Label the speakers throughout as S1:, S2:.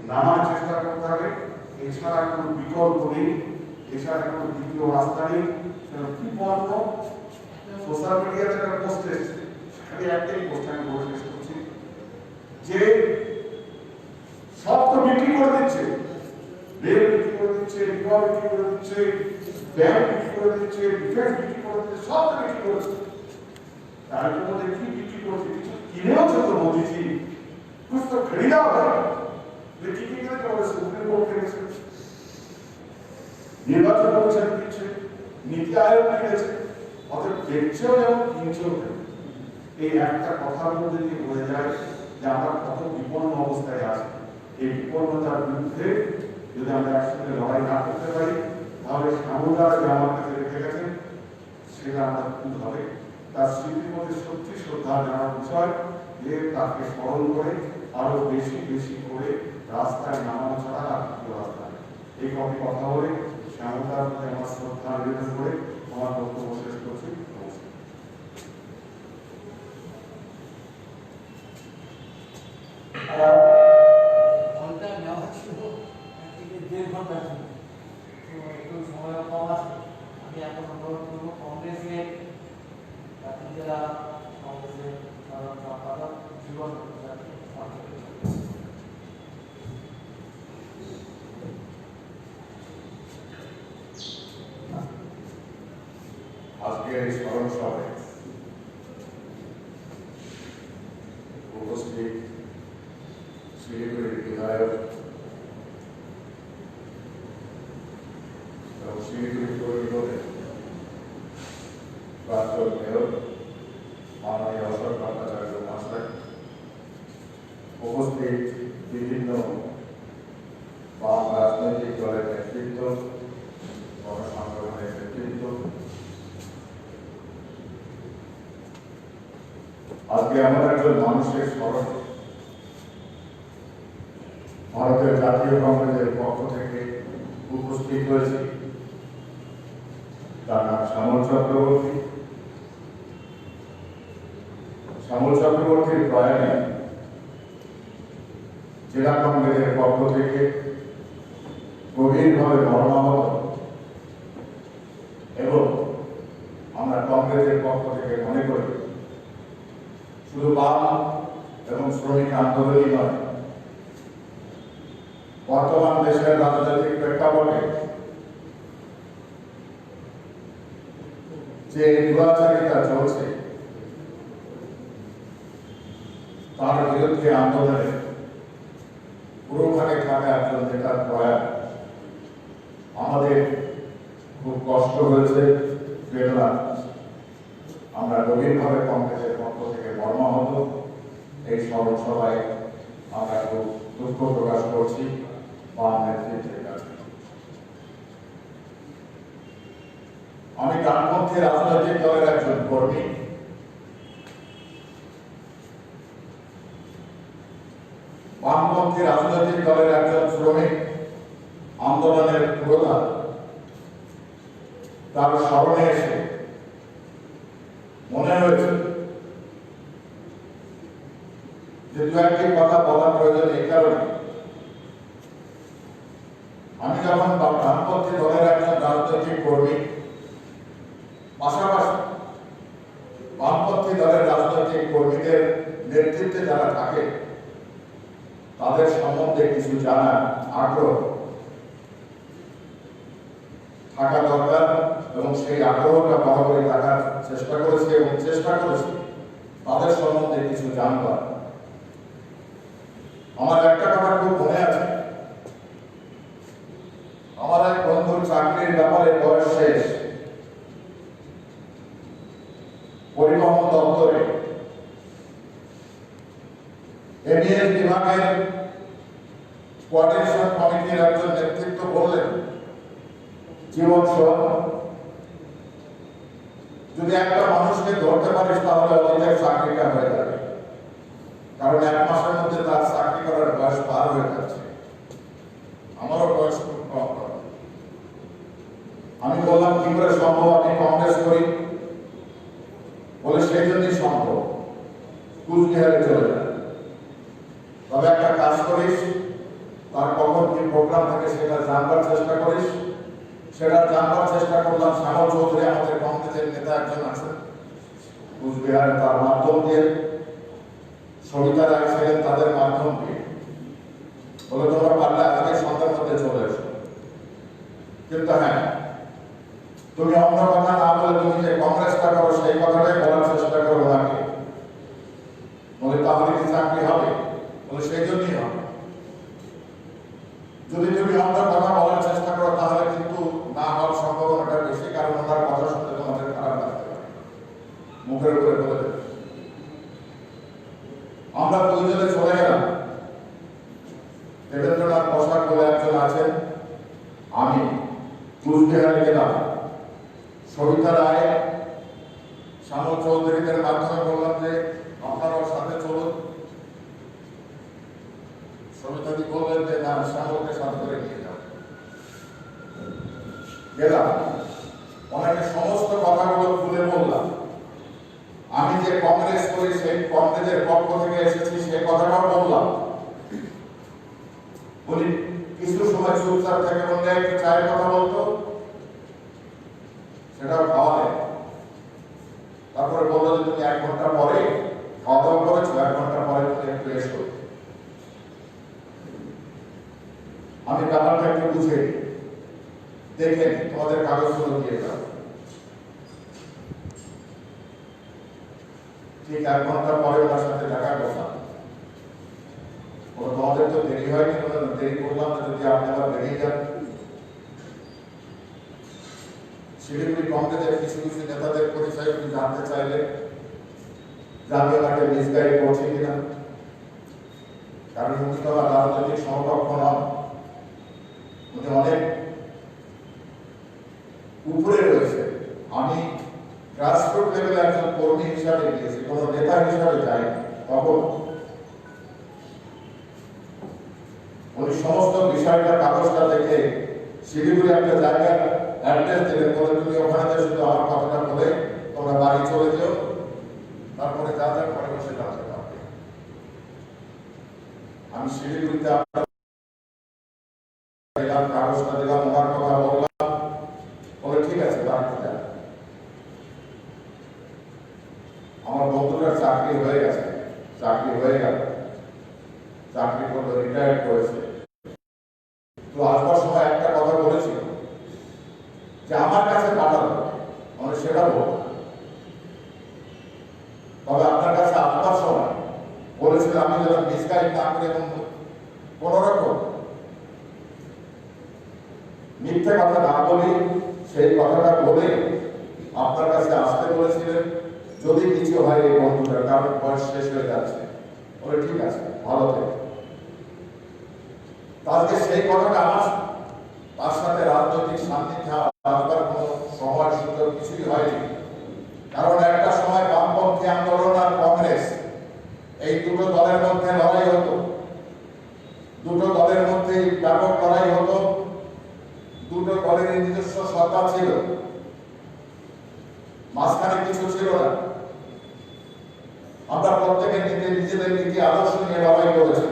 S1: নামার চেষ্টা করতে হবে। এছাড়া কোনো বিকল্প নেই, এছাড়া কোনো দ্বিতীয় রাস্তা নেই। কি বলবো, সোশ্যাল মিডিয়াতে একটা পোস্ট এসেছে, সেখানে একটাই পোস্ট আমি বলে শেষ করছি যে সব তো বিক্রি করে দিচ্ছে, রেল বিক্রি করে দিচ্ছে, বিমা বিক্রি করে দিচ্ছে, ব্যাংক বিক্রি করে দিচ্ছে, ডিফেন্স বিক্রি করে দিচ্ছে, সব তো বিক্রি করে দিচ্ছে। তার মধ্যে কি বিক্রি করছে? কিছু কিনেও ছিল মোদিজি, कुछ तो खरीदा है, लेकिन কি করে করে সুপ্রিম কোর্ট কিনেছে, নির্বাচন কমিশন কিনছে, নীতি আয়োগ কিনেছে, অতএব দেখছেও এবং কিনছেও। এই একটা কথার মধ্যে দিয়ে বোঝা যায় যে আমরা কত বিপন্ন অবস্থায় আছি। এই বিপন্নতার বিরুদ্ধে যদি আমরা একসাথে লড়াই না করতে পারি, তাহলে শ্যামলদারা যে আমার কাছে রেখে গেছেন সেটা আমরা ভুল হবে। তার স্মৃতির মধ্যে সত্যি শ্রদ্ধা জানার বিষয় যে তাকে স্মরণ করে আরো বেশি বেশি করে রাস্তায় নামানো ছাড়া আর দ্বিতীয় রাস্তা নেই। এই কটি কথা বলে শ্যামলদার প্রতি আমার শ্রদ্ধা নিবেদন করে আমার বক্তব্য শেষ করছি।
S2: আমি এখন অনুরোধ করবো কংগ্রেসের জেলা কংগ্রেসের সাধারণ সম্পাদক জীবন
S1: আজকের এই স্মরণ সভায় উপস্থিত শিলিগুড়ির বিধায়ক এবং শিলিগুড়ি পৌরনিগমের প্রাক্তন মেয়র মাননীয় অশোক ভট্টাচার্য মহাশয়, উপস্থিত বিভিন্ন বাম রাজনৈতিক দলের নেতৃত্ব, গণসংগঠনের নেতৃত্ব, আজকে এমন একজন মানুষের স্মরণ ভারতের জাতীয় কংগ্রেসের পক্ষ থেকে উপস্থিত হয়েছে। তার নাম শ্যামল চক্রবর্তী। শ্যামল চক্রবর্তীর প্রয়াণে জেলা কংগ্রেসের পক্ষ থেকে গভীরভাবে মর্মাহত এবং আমরা কংগ্রেসের পক্ষ থেকে মনে করি শুধু বাম এবং শ্রমিক আন্দোলনই নয়, বর্তমান দেশের রাজনৈতিক প্রেক্ষাপটে যে দুরাচারিতা চলছে তার বিরুদ্ধে আন্দোলনে পুরোখানে থাকা একজন নেতার প্রয়াণ আমাদের খুব কষ্ট হয়েছে, বেদনা। আমরা গভীরভাবে কংগ্রেসের পক্ষ থেকে মর্মাহত। এই স্মরণ সভায় আমরা খুব দুঃখ প্রকাশ করছি বাম নেতৃত্বের কাছে। আমি ডানপন্থী রাজনৈতিক দলের একজন কর্মী। বামপন্থী রাজনৈতিক দলের একজন শ্রমিক, আন্দোলনের পুরোধা। তার স্মরণে এসে মনে হয়েছে যে দু একটি কথা বলার প্রয়োজন। এই কারণে আমি যখন বামপন্থী দলের একজন রাজনৈতিক কর্মী, পাশাপাশি বামপন্থী দলের রাজনৈতিক কর্মীদের নেতৃত্বে যারা থাকে তাদের সম্বন্ধে কিছু জানার আগ্রহ থাকা দরকার এবং সেই আগ্রহটা বরাবরই থাকার চেষ্টা করেছে এবং চেষ্টা করেছে তাদের সম্বন্ধে কিছু জানবার। আমার একটা কথা খুব মনে আছে, আমার এক বন্ধুর চাকরির ব্যাপারে বয়স শেষ, পরিবহন দপ্তরে এবিএস বিভাগের কোঅর্ডিনেশন কমিটির একজন নেতৃত্ব বললেন, জীবন শোন, যদি একটা মানুষকে ধরতে পারিস তাহলে অতীতের চাকরিটা হয়ে যাবে, কারণ এক মাসের মধ্যে তার চাকরি করার বয়স পার হয়ে যাচ্ছে। আমারও বয়স খুব কম। আমি বললাম কি করে সম্ভব, আমি কংগ্রেস করি। বলে সেই জন্যই সম্ভব, কুচবিহারে চলে যায়। তবে একটা কাজ করিস,
S3: তার কখন কি প্রোগ্রাম থাকে সেটা জানবার চেষ্টা করিস। সেটা জানবার চেষ্টা করলাম। শ্যামল চৌধুরী আমাদের কংগ্রেসের নেতা একজন আছেন কুচবিহারে, তার মাধ্যম দিয়ে সবিতা রায় ছিলেন তাদের মাধ্যম দিয়ে বলে তোমরা পারলে আজকে সন্ধ্যার মধ্যে চলে এসো। কিন্তু হ্যাঁ, তুমি অন্য কথা না বলে তুমি যে কংগ্রেসটা করো সেই কথাটাই বলার চেষ্টা করো ওনাকে। বলে তাহলে কি চাকরি হবে? বলে সেই জন্যই হবে। যদি তুমি অন্য কথা বলার চেষ্টা করো তাহলে কিন্তু না হওয়ার সম্ভাবনাটা বেশি, কারণ ওনার কথা শুনতে তোমাদের খারাপ লাগতে পারে। মুখের উপরে বলে দেবে। আমরা দুইজনে চলে গেলাম। দেবেন্দ্রনাথ পোশাক বলে একজন আছেন, আমি কুচবিহারে গেলাম। সবিতা রায় শ্যামল চৌধুরীদের মাধ্যমে বললাম যে আপনারাও সাথে চলুন। সবিতাদি বললেন যে না, শ্যামলকে সাথে করে নিয়ে যাও। গেলাম, ওনাকে সমস্ত কথাগুলো খুলে বললাম। আমি যে কংগ্রেস করি সেই কংগ্রেসের পক্ষ থেকে এসেছি সেই কথাটাও বললাম। উনি কিছু সময় চুপচাপ থেকে বললে একটু চায়ের কথা বলতো, সেটাও খাওয়ালে। তারপরে বললো যে তুমি 1 ঘন্টা পরে খাওয়া দাওয়া করেছো, 1 ঘন্টা পরে তুমি একটু এসো। আমি ব্যাপারটা একটু বুঝে দেখে তোমাদের কাগজগুলো দিয়ে দাও। ঠিক 1 ঘন্টা পরে ওনার সাথে দেখা করলাম। তোমাদের তো দেরি হয়নি, দেরি করলাম না, যদি আপনি আবার বেরিয়ে যান। শিলিগুড়ি কংগ্রেসের কিছু কিছু নেতাদের পরিচয় আপনি জানতে চাইলে যে আমি ওনাকে মিসগাইড করছি কিনা, কারণ উনি তো আমার রাজনৈতিক সমকক্ষ নন। উনি অনেক উপরে রয়েছে। আমি গ্রাসরুট লেভেলে একজন কর্মী হিসাবে গিয়েছি, কোন নেতা হিসাবে যাইনি। তখন উনি সমস্ত বিষয়টা কাগজটা দেখে শিলিগুড়ি একটা জায়গায় অ্যাড্রেস দিলেন, বলে তুমি ওখানে শুধু আমার কথাটা বলে তোমরা বাড়ি চলে যেও, তারপরে যা যা ঘরে বসে জানতে পারবে। আমি শিলিগুড়িতে কাগজটা দিলাম, ওনার কথা বললাম, বলে ঠিক আছে বাড়িতে যান। আমার বন্ধুটার চাকরি হয়ে গেছে, চাকরি হয়ে গেল, চাকরি করলো, রিটায়ার করেছে। তো আসবার সময় একটা কথা বলেছিল যে আমার কাছে পাঠালো, মানে সেটা বলবো, তবে আপনার কাছে আসবার সময় বলেছিল আমি যেন মিসগাইড না করি এবং কোন রকম মিথ্যে কথা না বলি, সেই কথাটা বলে আপনার কাছে আসতে বলেছিলেন। যদি কিছু হয় এই বন্ধুটার, কারণ বয়স শেষ হয়ে যাচ্ছে। বলে ঠিক আছে, ভালো থেকে। তাহলে সেই কথাটা আমার তার সাথে রাজনৈতিক সান্নিধ্যে আসবার কোনো সময় সুযোগ কিছুই হয়নি। কারণ একটা সময় বামপন্থী আন্দোলন আর কংগ্রেস, এই দুটো দলের মধ্যে লড়াই হতো। দুটো দলের মধ্যে ব্যাপক লড়াই হতো। দুটো দলের নিজস্ব সত্তা ছিল, মাঝখানে কিছু ছিল না। আমরা প্রত্যেকে নিজেদের নীতি আদর্শ নিয়ে লড়াই করেছি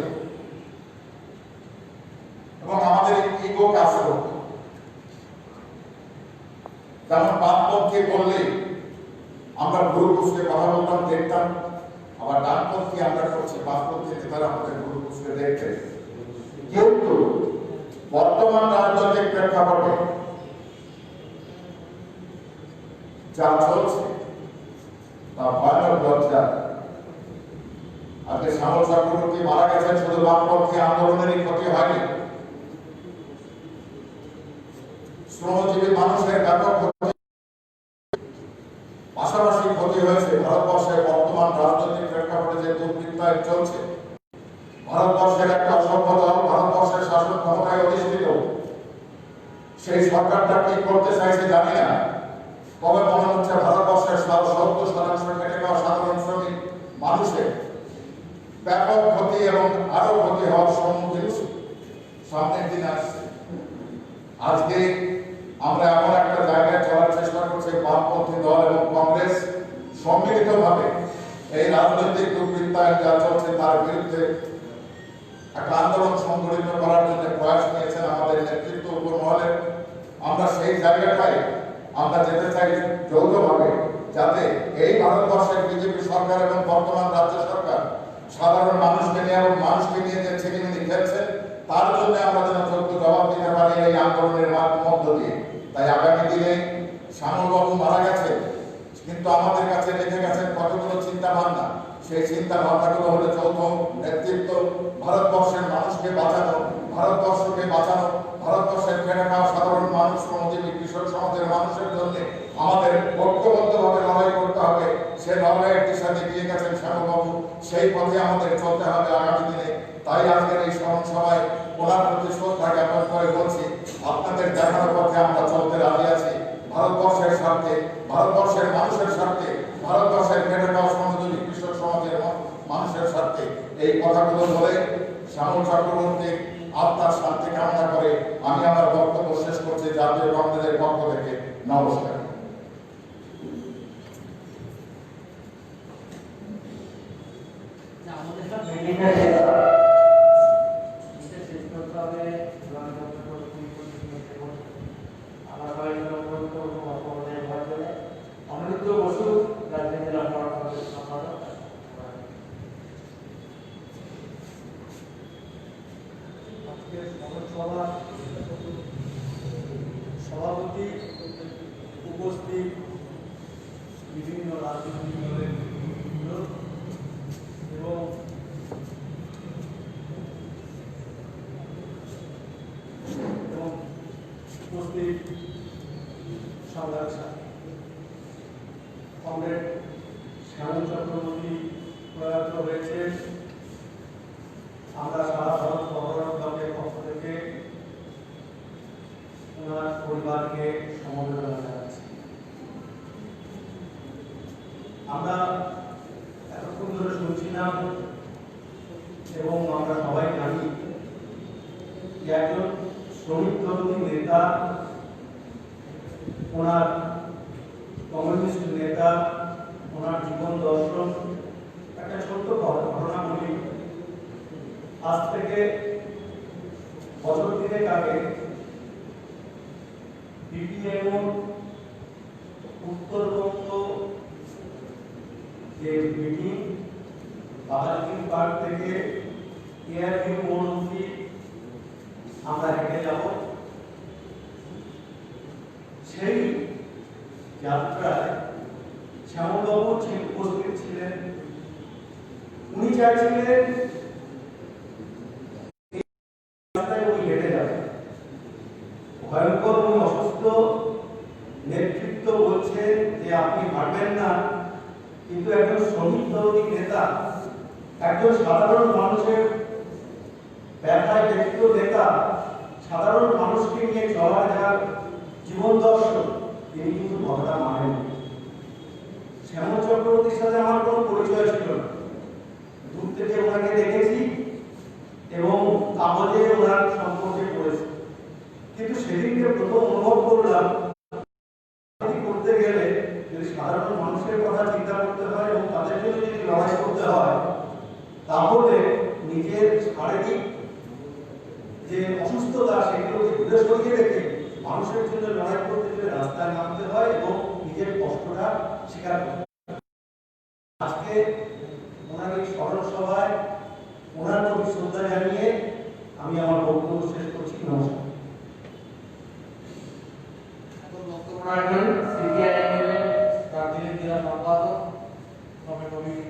S3: এবং আমাদের ইগো কাজ করত। যেমন বামপন্থী বললে আমরা ভুল বুঝতে কথা বলতাম, দেখতাম, আবার ডানপন্থী আমরা করছি, বামপন্থী নেতারা আমাদের ভুল বুঝতে দেখতে। কিন্তু বর্তমান রাজনৈতিক প্রেক্ষাপটে যা চলছে তা ভয়ানক লজ্জা। আজকে শ্যামল চক্রবর্তী মারা গেছেন, শুধু বামপন্থী আন্দোলনেরই ক্ষতি হয়নি, শ্রমজীবী মানুষের ব্যাপক ক্ষতি, পাশাপাশি ক্ষতি হয়েছে ভারতবর্ষের বর্তমান রাজনৈতিক প্রেক্ষাপটে যে দুর্বৃত্তায়ন চলছে। ভারতবর্ষের একটা অসভ্য দল ভারতবর্ষের শাসন ক্ষমতায় অধিষ্ঠিত, সেই সরকারটা কি করতে চাইছে জানি না। তবে মনে হচ্ছে ভারতবর্ষের 70% খেটে খাওয়া সাধারণ শ্রমিক মানুষের ব্যাপক ক্ষতি এবং আরো ক্ষতি হওয়ার সম্মুখীন সামনের দিন আসছে। আজকে আমরা এমন একটা জায়গায় চলার চেষ্টা করছি, বামপন্থী দল এবং কংগ্রেস সম্মিলিতভাবে এই রাজনৈতিক দুর্বৃত্তায়ন যা চলছে তার বিরুদ্ধে একটা আন্দোলন সংগঠিত করার জন্য প্রয়াস নিয়েছেন আমাদের নেতৃত্ব উপমহলে। আমরা সেই জায়গাটায় আমরা যেতে চাই যৌথভাবে, যাতে এই ভারতবর্ষের বিজেপি সরকার এবং বর্তমান রাজ্য সরকার সাধারণ মানুষকে নিয়ে এবং মানুষকে নিয়ে যে ছেলেমেলি খেলছে, তার জন্য আমরা যেন যোগ্য জবাব দিতে পারি এই আন্দোলনের মধ্য দিয়ে। তাই আগামী দিনে শ্যামলবাবু মারা গেছে, কিন্তু আমাদের কাছে রেখে গেছেন কতগুলো চিন্তা ভাবনা। সেই চিন্তা ভাবনাগুলো হলো যৌথ নেতৃত্ব, ভারতবর্ষের মানুষকে বাঁচানো, ভারতবর্ষকে বাঁচানো, ভারতবর্ষের খেটে খাওয়া সাধারণ মানুষ, শ্রমজীবী কৃষক সমাজের মানুষের জন্য আমাদের ঐক্যবদ্ধভাবে লড়াই করতে হবে। সে লড়াইয়ের দিশা দেখিয়ে গেছেন শ্যামলবাবু, সেই পথে আমাদের চলতে হবে আগামী দিনে। তাই আজকের এই স্মরণ সভায় ওনার প্রতি শ্রদ্ধা জ্ঞাপন করে বলছি, আপনাদের দেখানো পথে আমরা চলতে রাজি আছি। ভারতবর্ষের স্বার্থে, ভারতবর্ষের মানুষের স্বার্থে, ভারতবর্ষের খেটে খাওয়া শ্রমজীবী কৃষক সমাজের মানুষের স্বার্থে এই কথাগুলো বলে শ্যামল চক্রবর্তী আত্মার শান্তি কামনা করে আমি আমার বক্তব্য শেষ করছি। জাতীয় কংগ্রেসের পক্ষ থেকে নমস্কার।
S2: আমাদের সব বিল্ডিংটা শেষ করতে হবে। আমার অনিরুদ্ধ বসু রাজনীতির সম্পাদক। আজকের সভা সভাপতি, উপস্থিত বিভিন্ন রাজনৈতিক দলের লোক এবং উপস্থিত সংবাদ সাথী, কমরেড শ্যামল চক্রবর্তী প্রয়াত হয়েছে। আমরা সারা ভারত মহানগর ব্লকের পক্ষ থেকে ওনার পরিবারকে সমবেদনা জানাচ্ছি। আমরা এতক্ষণ ধরে শুনছিলাম এবং আমরা সবাই জানি যে একজন শ্রমিক বিরোধী নেতা, ওনার কমিউনিস্ট নেতা, ওনার জীবন দর্শন। একটা ছোট্ট ঘটনা বলি। আজ থেকে বছর দিনেক আগে বিপিএম উত্তরবঙ্গ যে মিটিং, বাহাদুর পার্ক থেকে এয়ারভিউ মোড় অবধি আমরা হেঁটে যাব। সেই যাত্রায় শ্যামলবাবু উপস্থিত ছিলেন। উনি চাইছিলেন উনি হেঁটে যাবেন। ভয়ঙ্কর উনি অসুস্থ, নেতৃত্ব বলছে যে আপনি পারবেন না, কিন্তু একজন শ্রমিক বিরোধী নেতা, একজন সাধারণ মানুষের ব্যথায় ব্যক্তিত নেতা, সাধারণ মানুষকে নিয়ে চলার যার জীবন দর্শন, তিনি কিন্তু কথাটা মানেন। শ্যামল চক্রবর্তীর সাথে আমার কোনো পরিচয় ছিল না, দূর থেকে ওনাকে দেখেছি এবং কাগজে ওনার সম্পর্কে পড়েছি। কিন্তু সেদিনকে প্রথম অনুভব করলাম, করতে গেলে যদি সাধারণ মানুষের কথা চিন্তা করতে হয় এবং তাদের জন্য যদি লড়াই করতে হয়, তাহলে নিজের শারীরিক যে অসুস্থতা সেগুলোকে দূরে সরিয়ে রেখে মানুষের জন্য লড়াই করতে গেলে রাস্তায় নামতে হয় এবং নিজের কষ্টটা স্বীকার করতে হয়। আজকে ওনার এই স্মরণ সভায় ওনার প্রতি শ্রদ্ধা জানিয়ে আমি আমার বক্তব্য শেষ করছি। নমস্কার।
S4: বক্তব্য রাখবেন সিপিআইএম এর রাজনীতি জেলা সম্পাদক কমরেড অভিজিৎ।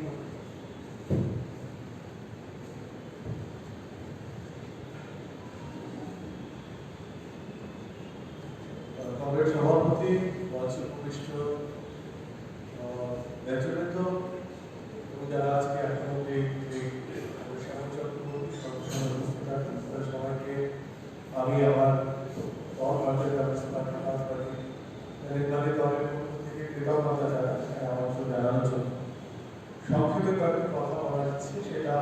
S5: কংগ্রেস সভাপতি, উপবিষ্ট নেতৃবৃন্দ এবং যারা আজকে এখনো শ্যামল চক্রবর্তী সঙ্গে উপস্থিত আছেন, তাদের সবাইকে আমি আমার দলের পক্ষ থেকে কৃতজ্ঞতা জানাচ্ছি আমন্ত্রণ জানানোর জন্য। সংক্ষেপে কয়েকটি কথা বলা যাচ্ছে, সেটা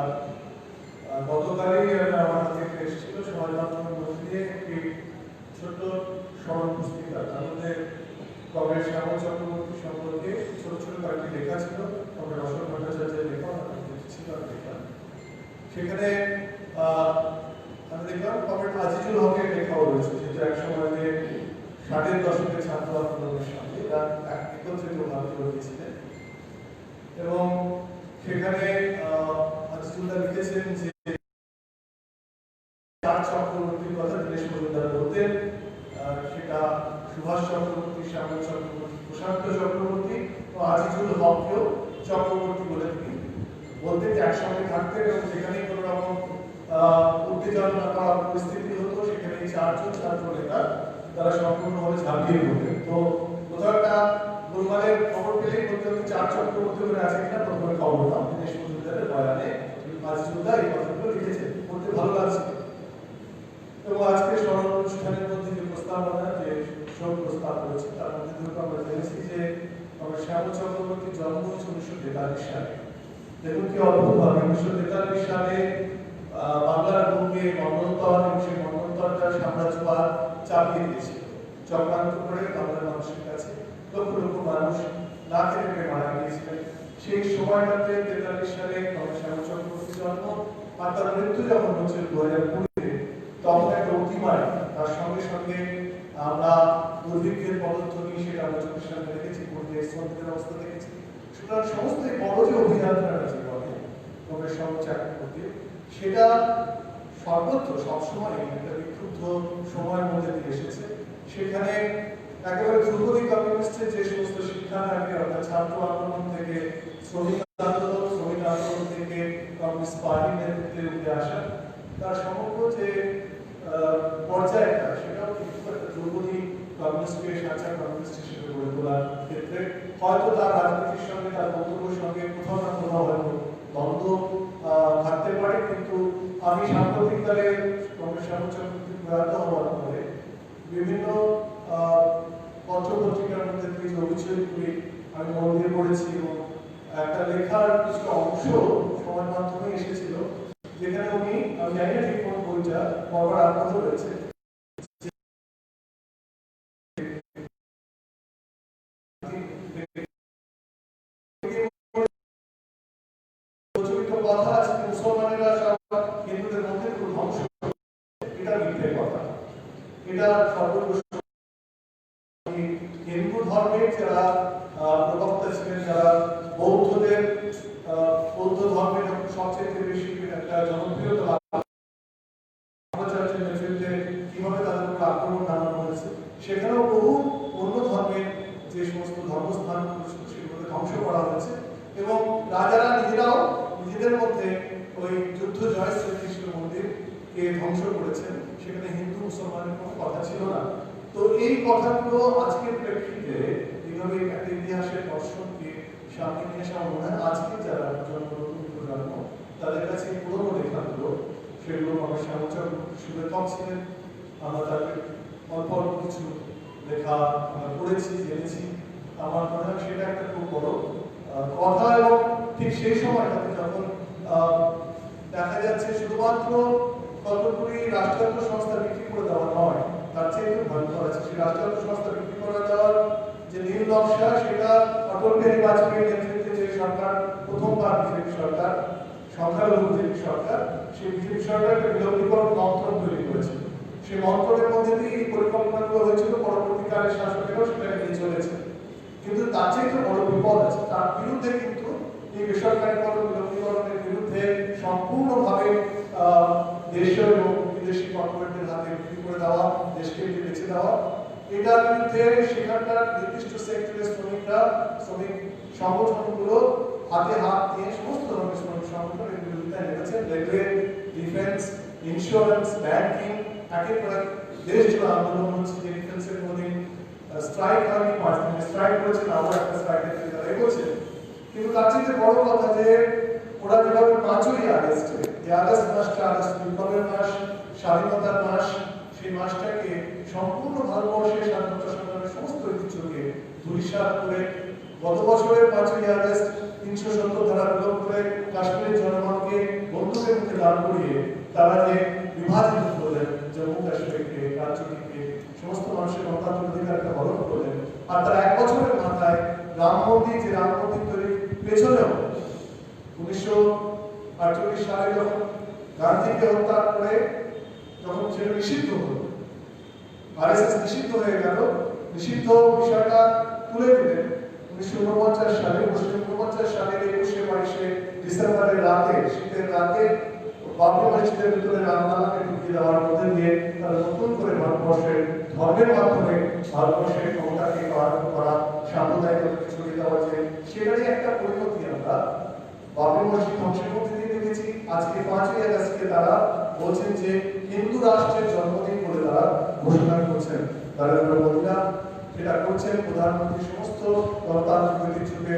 S5: গতকালই আমার হাতে এসেছিল সমাজ মাধ্যমের মধ্যে দিয়ে একটি ছোট্ট স্মরণ পুস্তিকা। তার মধ্যে কংগ্রেস শ্যামল চক্রবর্তী সম্পর্কে ছোট ছোট কয়েকটি লেখা ছিল, কংগ্রেস অশোক ভট্টাচার্যের লেখা ছিল লেখা। সেখানে আমি দেখলাম কমরেড আজিজুল হকের লেখাও রয়েছে, যেটা এক সময়তে 60-এর দশকের ছাত্র আন্দোলনের সঙ্গে এরা একত্রিত ভাবে জড়িয়েছিলেন। এবং সেখানে আজিজুল্লাহ লিখেছেন যে চার চক্রবর্তীর কথা দীনেশ মজুমদার বলতেন, সেটা সুভাষ চক্রবর্তী, শ্যামল চক্রবর্তী, প্রশান্ত চক্রবর্তী ও আজিজুল হককেও চক্রবর্তী বলে তিনি বলতেন, যে একসঙ্গে থাকতেন এবং যেখানেই কোনো রকম উত্তেজনা বা পরিস্থিতি হতো সেখানে এই চারজন ছাত্র নেতা তারা সম্পূর্ণভাবে ঝাঁপিয়ে পড়তেন। তো কোথাও একটা গোলমালের খবর পেলেই বলতে হতো চার চক্রবর্তী করে আছে কিনা প্রথমে খবর নাম। দীনেশ মজুমদারের বয়ানে আজিজুল্লাহ এই কথাগুলো লিখেছেন, পড়তে ভালো লাগছে। এবং আজকে স্মরণ অনুষ্ঠানের মধ্যে যে প্রস্তাবনা, যে শোক প্রস্তাব রয়েছে, তার মধ্যে দুটো আমরা জেনেছি যে আমার শ্যামল চক্রবর্তীর জন্ম হয়েছে 1943 সালে। দেখুন কি অদ্ভুত ভাবে 1943 সালে বাংলার বুকে মন্বন্তর এবং সেই মন্বন্তরটা সাম্রাজ্যবাদ চাপিয়ে দিয়েছিল, চক্রান্ত করে বাংলার মানুষের কাছে লক্ষ লক্ষ মানুষ না খেতে পেয়ে মারা গিয়েছিলেন। সেই সময়টাতে 43 সালে আমার শ্যামল চক্রবর্তীর জন্ম, আর তার মৃত্যু যখন হচ্ছে 2020-এ, তখন একটা অতিমারি, তার সঙ্গে সঙ্গে আমরা দুর্ভিক্ষের পদধ্বনি সেটা আমরা চোখের সামনে দেখেছি, পরিবেশ শ্রমিকদের অবস্থা দেখেছি। সুতরাং সমস্ত এই বড় যে অভিযাত্রা আছে বলে কংগ্রেস চাকরি করতে, সেটা সর্বত্র সবসময় একটা বিক্ষুব্ধ সময়ের মধ্যে দিয়ে এসেছে। সেখানে একেবারে ধ্রুপদী কমিউনিস্টের যে সমস্ত শিক্ষা থাকে, অর্থাৎ ছাত্র আন্দোলন থেকে শ্রমিক আন্দোলন থেকে কমিউনিস্ট পার্টির নেতৃত্বে উঠে আসা, তার সমগ্র যে পর্যায়টা, সেটাও কিন্তু একটা ধ্রুপদী কমিউনিস্টকে সাঁচা কমিউনিস্ট হিসেবে গড়ে তোলার ক্ষেত্রে হয়তো তার রাজনীতির সঙ্গে, তার বক্তব্যের সঙ্গে কোথাও না কোথাও হয়তো দ্বন্দ্ব থাকতে পারে। কিন্তু আমি সাম্প্রতিককালে কংগ্রেস সমালোচকদের প্রয়াত হওয়ার পরে বিভিন্ন পত্রপত্রিকার মধ্যে যে অভিযোগগুলি আমি মন দিয়ে পড়েছি, এবং একটা লেখার কিছু অংশ সমাজ মাধ্যমে এসেছিল, যেখানে উনি, আমি জানি না ঠিক কোন বইটা, পড়ার আগ্রহ রয়েছে, প্রচলিত কথা আছে মুসলমানেরা সব হিন্দুদের মধ্যে ধ্বংস, এটা মিথ্যে কথা। এটা সর্বপ্রথম হিন্দু ধর্মের যারা প্রবক্তা ছিলেন, যারা বৌদ্ধ ধর্মের সবচেয়ে বেশি একটা জনপ্রিয়তা নেতৃত্বে কিভাবে তাদের উপর আক্রমণ নামানো হয়েছে, সেখানেও বহু অন্য ধর্মের যে সমস্ত ধর্মস্থান সেগুলোকে ধ্বংস করা হয়েছে। এবং রাজারা নিজেরাও নিজেদের মধ্যে ওই যুদ্ধ জয় শ্রীকৃষ্ণ মন্দিরকে ধ্বংস করেছেন, সেখানে হিন্দু মুসলমানের কোনো কথা ছিল না। তো এই কথাগুলো আজকের প্রেক্ষিতে এইভাবে একটা ইতিহাসের দর্শনকে সামনে নিয়ে আসা মনে হয় আজকে যারা নতুন প্রজন্ম তাদের কাছে পুরোনো লেখাগুলো, সেগুলো আমার শ্যামল সুলেখক ছিলেন, আমরা তাকে অল্প অল্প কিছু লেখা পড়েছি, জেনেছি। আমার মনে হয় সেটা একটা খুব বড় কথা। এবং ঠিক সেই সময়টাতে যখন দেখা যাচ্ছে শুধুমাত্র কতগুলি রাষ্ট্রায়ত্ত সংস্থা বিক্রি করে দেওয়া নয়, তার চেয়ে একটু ভয়ঙ্কর আছে সেই রাষ্ট্রায়ত্ত সংস্থা বিক্রি করে দেওয়ার যে নীল নকশা, সেটা অটল বিহারী বাজপেয়ীর নেতৃত্বে যে সরকার, প্রথমবার বিজেপি সরকার, সংখ্যালঘু বিজেপি সরকার, সেই বিজেপি সরকার একটা বিলগ্নীকরণ মন্ত্রক তৈরি করেছে। সেই মন্ত্রকের মধ্যে দিয়ে এই পরিকল্পনাগুলো হয়েছিল, পরবর্তীকালে শাসকেরাও সেটা নিয়ে চলেছে। কিন্তু তার চেয়ে একটা বড় বিপদ আছে, তার বিরুদ্ধে কিন্তু এই বেসরকারীকরণ, বিলগ্নীকরণের বিরুদ্ধে সম্পূর্ণভাবে দেশীয় এবং বিদেশি কর্পোরেটদের হাতে বিক্রি করে দেওয়া, দেশকে বেছে দেওয়া, এটার বিরুদ্ধে সেখানকার নির্দিষ্ট সেক্টরের শ্রমিকরা, শ্রমিক সংগঠনগুলো হাতে হাত দিয়ে সমস্ত ধরনের শ্রমিক সংগঠনের বিরুদ্ধে নেমেছেন। রেলওয়ে, ডিফেন্স, ইন্স্যুরেন্স, ব্যাংকিং, একের পর এক দেশ জুড়ে আন্দোলন হচ্ছে। যে ডিফেন্সের কোনদিন স্ট্রাইক হয়নি, 5 দিনের স্ট্রাইক করেছে, আবার একটা স্ট্রাইকের দিকে তারা এগোচ্ছে। কিন্তু তার চেয়ে বড় কথা যে ওরা যেভাবে 5ই আগস্টে, যে আগস্ট মাসটা, আগস্ট বিপ্লবের মাস, স্বাধীনতার মাস, সেই মাসটাকে সম্পূর্ণ ভারতবর্ষের স্বাধীনতা সংগ্রামের সমস্ত ঐতিহ্যকে ধূলিসাৎ করে গত বছরের 5ই আগস্ট 370 ধারা প্রয়োগ করে কাশ্মীরের জনগণকে বন্দুকের মুখে দাঁড় করিয়ে তারা যে বিভাজিত করলেন, জম্মু কাশ্মীরকে, রাজ্যটিকে, সমস্ত মানুষের গণতান্ত্রিক অধিকারকে হরণ করলেন। আর তার 1 বছরের মাথায় রাম মন্দির, যে রাম মন্দির তৈরির পেছনেও 1948 সালে যখন গান্ধীকে হত্যা করে যখন সেটা নিষিদ্ধ হলো, আরএসএস নিষিদ্ধ হয়ে গেল, নিষিদ্ধ বিষয়টা তুলে দিলেন 1949 সালে। 1949 সালের 21-22 ডিসেম্বরের রাতে, শীতের রাতে বাবরি মসজিদের ভিতরে রামলালাকে ঢুকিয়ে দেওয়ার মধ্যে দিয়ে তারা নতুন করে ভারতবর্ষের ধর্মের মাধ্যমে ভারতবর্ষের ক্ষমতাকে করা, সাম্প্রদায়িকতাকে ছড়িয়ে দেওয়া, যে সেটারই একটা পরিণতি আমরা বাবরি মসজিদ ধ্বংসের মধ্যে দিয়ে দেখেছি। আজকে 5ই আগস্টকে তারা বলছেন যে হিন্দু রাষ্ট্রের জন্মদিন বলে তারা ঘোষণা করছেন। নরেন্দ্র মোদীরা সেটা করছেন, প্রধানমন্ত্রী সমস্ত গণতান্ত্রিক ঐতিহ্যকে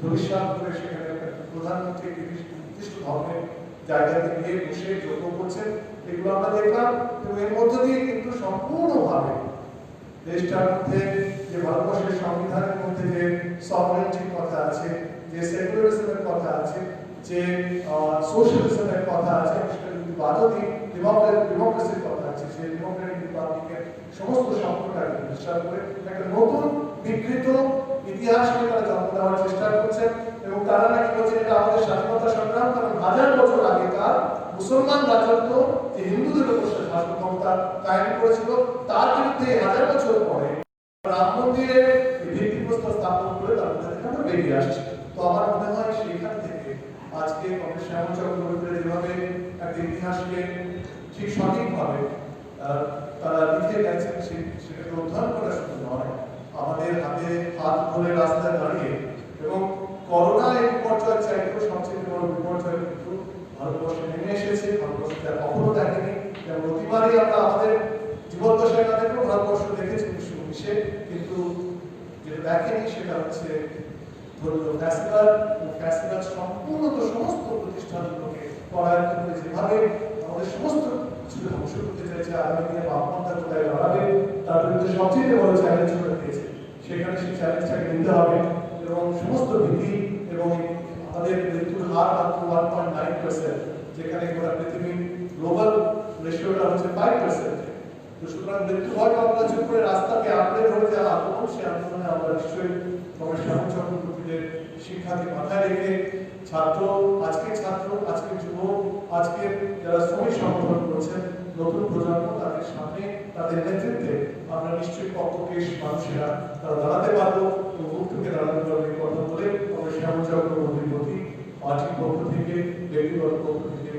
S5: ধূলিসাৎ করে সেখানে প্রধানমন্ত্রী নির্দিষ্ট ধর্মের জায়গাতে গিয়ে বসে যোগ্য করছেন। এগুলো আমরা দেখলাম, এবং এর মধ্য দিয়ে কিন্তু সম্পূর্ণভাবে দেশটার মধ্যে যে ভারতবর্ষের সংবিধানের মধ্যে যে সভরেন্টির কথা আছে, যে সেকুলারিজমের কথা আছে, যে সোশ্যালিজমের কথা আছে, সেটা যদি বাদও দিই ডেমোক্রেসির কথা আছে, সেই ডেমোক্রেটিক রিপাবলিকের সমস্ত সম্পর্কটাকে বিশ্বাস করে একটা নতুন বিকৃত ইতিহাসকে তারা জন্ম দেওয়ার চেষ্টা করছেন। এবং তারা নাকি বলছেন এটা আমাদের স্বাধীনতা সংগ্রাম, কারণ 1000 বছর আগেকার মুসলমান রাজত্ব যে হিন্দুদের উপর শাসন ক্ষমতা কায়েম করেছিল, তার বিরুদ্ধে 1000 বছর পরে রাম মন্দিরের ভিত্তিপ্রস্তর স্থাপন করে তার মধ্যে থেকে আমরা বেরিয়ে আসছি। তো আমার মনে হয় সেখান থেকে আজকে কংগ্রেস শ্যামল চক্রবর্তীরা যেভাবে একটা ইতিহাসকে ঠিক সঠিকভাবে তারা লিখে গেছেন, সেটাকে অধ্যয়ন করা শুধু নয়, আমাদের হাতে হাত ধরে রাস্তায় দাঁড়িয়ে, এবং করোনা এই বিপর্যয় চাইতেও সবচেয়ে বড় বিপর্যয় কিন্তু ভারতবর্ষে নেমে এসেছে। ভারতবর্ষ কখনো দেখেনি, যেমন অতিবারই আমরা আমাদের জীবদ্দশায় তাদেরকেও ভারতবর্ষ দেখেছি 1919-এ, কিন্তু যেটা দেখেনি সেটা হচ্ছে ধর্মীয় ফ্যাসিবাদ। ফ্যাসিবাদ সম্পূর্ণ সমস্ত প্রতিষ্ঠানগুলোকে পরায়ত্ত করে যেভাবে আমাদের সমস্ত কিছু ধ্বংস করতে চাইছে, আগামী দিনে বামপন্থা কোথায় দাঁড়াবে তার বিরুদ্ধে সবচেয়ে বড় চ্যালেঞ্জ করে দিয়েছে। সেখানে সেই চ্যালেঞ্জটাকে নিতে হবে, এবং সমস্ত ভীতি, এবং আমাদের মৃত্যুর হার মাত্র 1.9%, যেখানে গোটা পৃথিবীর গ্লোবাল রেশিওটা হচ্ছে 5%। তো সুতরাং মৃত্যু ভয় আমরা চুপ করে রাস্তাকে আঁকড়ে ধরে যে আন্দোলন, সেই আন্দোলনে আমরা নিশ্চয়ই কংগ্রেস শ্যামল চক্রবর্তীদের শিক্ষাকে মাথায় রেখে আজকের যুবক, আজকের যারা শ্রমিক সংগঠন করছেন, নতুন প্রজন্ম, তাদের সামনে তাদের নেতৃত্বে আমরা নিশ্চয়ই পক্ষকেশ মানুষেরা তারা দাঁড়াতে পারবো, এবং মুখ থেকে দাঁড়াতে পারবো এই কথা বলে কংগ্রেস শ্যামল চক্রবর্তীর প্রতি পার্টির পক্ষ থেকে, ব্যক্তিগত পক্ষ থেকে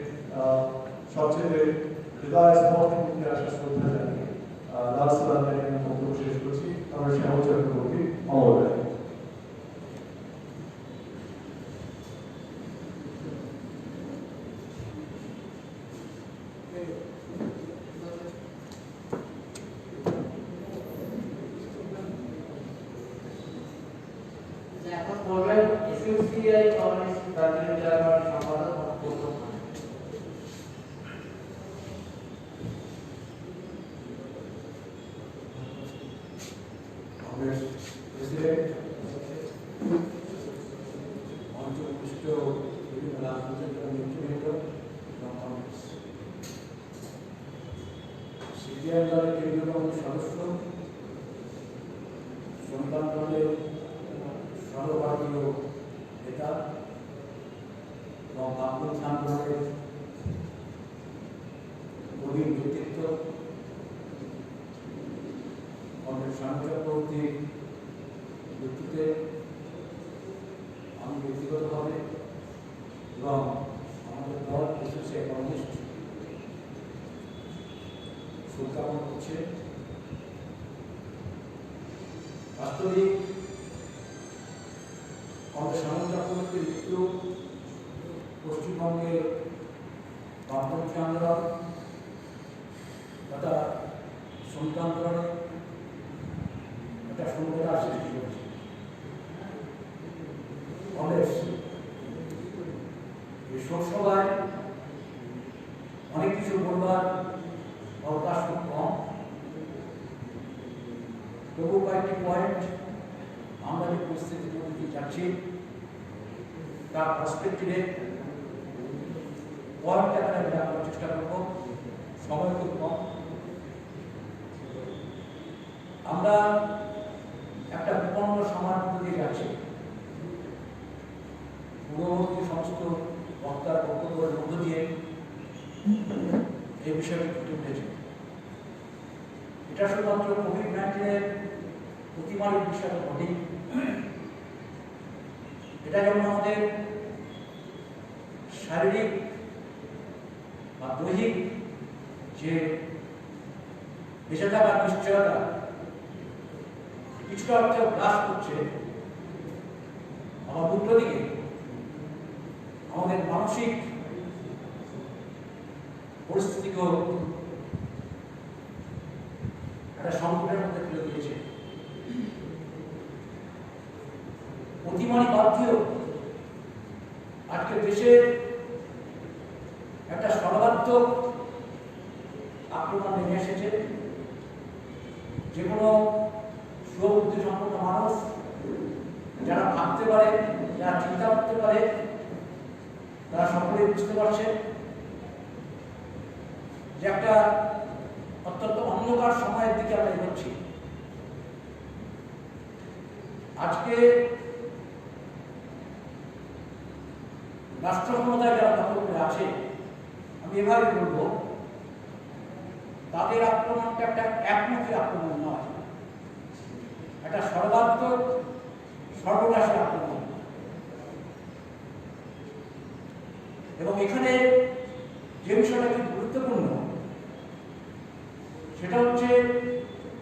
S5: সবচেয়ে হৃদয় স্থল থেকে আসা শ্রদ্ধা জানিয়ে লাল সালামের বক্তব্য শেষ করছি। আমরা শ্যামল চক্রবর্তী অমর রায়।
S4: এখন বলবেন এসইউসিআই কমিউনিস্ট দার্জিলিং জেলার সম্পাদক গৌতম খান।
S6: কংগ্রেস প্রেসিডেন্ট, অন্তর্ভুক্ত বিভিন্ন রাজনৈতিক নেতৃবৃন্দ এবং কংগ্রেস সিপিআই দলের কেন্দ্রীয় কমিটির সদস্য, সন্তান দলের সর্বভারতীয় নেতা এবং বামপন্থী আন্দোলনের প্রবীণ ব্যক্তিত্ব কংগ্রেস শ্যামল চক্রবর্তীর নেতৃত্বে আমি ব্যক্তিগতভাবে এবং আমাদের দল এসোসিয়েট কমিউনিস্ট সুজ্ঞাপন করছে। বাস্তবিক কংগ্রেস শ্যামল চক্রবর্তীর মৃত্যু পশ্চিমবঙ্গের বামপন্থী আন্দোলন তথা শ্রমিক আন্দোলনে একটা শূন্যতা সৃষ্টি করেছে। কংগ্রেস এই শোকসভায় অনেক কিছু বলবার অবকাশ খুব কম, তবু কয়েকটি পয়েন্ট আমরা যে পরিস্থিতির মধ্যে দিয়ে যাচ্ছি তার পার্সপেক্টিভে পয়েন্ট আকারে দেওয়ার চেষ্টা করব, সময় খুব কম। আমরা একটা বিপন্ন সময়ের মধ্যে দিয়ে যাচ্ছি। পূর্ববর্তী সমস্ত বক্তার বক্তব্যের মধ্য দিয়ে বিষয়টি ফুটে উঠেছে, এটা শুধুমাত্র কোভিড-19 অতিমারীর বিষয় ঘটেনি। এটা যেমন আমাদের শারীরিক বা দৈহিক যে বেঁচে থাকার নিশ্চয়তা কিছুটা অর্থে হ্রাস করছে, আবার উল্টো দিকে আমাদের মানসিক পরিস্থিতিকেও একটা সংকটের মধ্যে ফেলে দিয়েছে। অতিমারী বাদ দিয়েও আজকে দেশের একটা সর্বাত্মক আক্রমণ নেমে এসেছে। যে কোনো সুবুদ্ধি সম্পন্ন মানুষ যারা ভাবতে পারে, যারা চিন্তা করতে পারে, তারা সকলেই বুঝতে পারছে যে একটা অত্যন্ত অন্ধকার সময়ের দিকে আমরা এগোচ্ছি। আজকে রাষ্ট্র ক্ষমতায় যারা দখল করে আছে, আমি এভাবে বলবো, তাদের আক্রমণটা একটা একমুখী আক্রমণ নয়, একটা সর্বাত্মক সর্বনাশী আক্রমণ। এবং এখানে যে বিষয়টা খুব গুরুত্বপূর্ণ সেটা হচ্ছে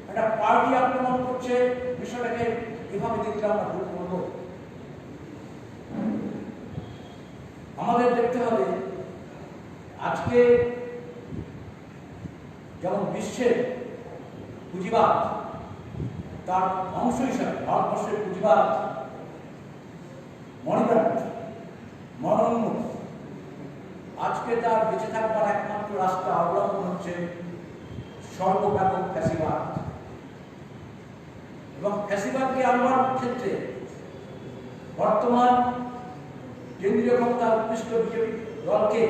S6: একটা পার্টি আক্রমণ করছে, বিষয়টাকে এভাবে দেখলে আমরা ভুল করবো। আমাদের দেখতে হবে আজকে যেমন বিশ্বের পুঁজিবাদ তার অংশ হিসাবে ভারতবর্ষের পুঁজিবাদ মনোন্মুখ, আজকে তার বেঁচে থাকবার একমাত্র রাস্তা অবলম্বন হচ্ছে সর্বব্যাপক ফ্যাসিবাদ। এবং ফ্যাসিবাদকে আনবার ক্ষেত্রে বর্তমান কেন্দ্রীয় ক্ষমতা উৎকৃষ্ট বিজেপি দলকে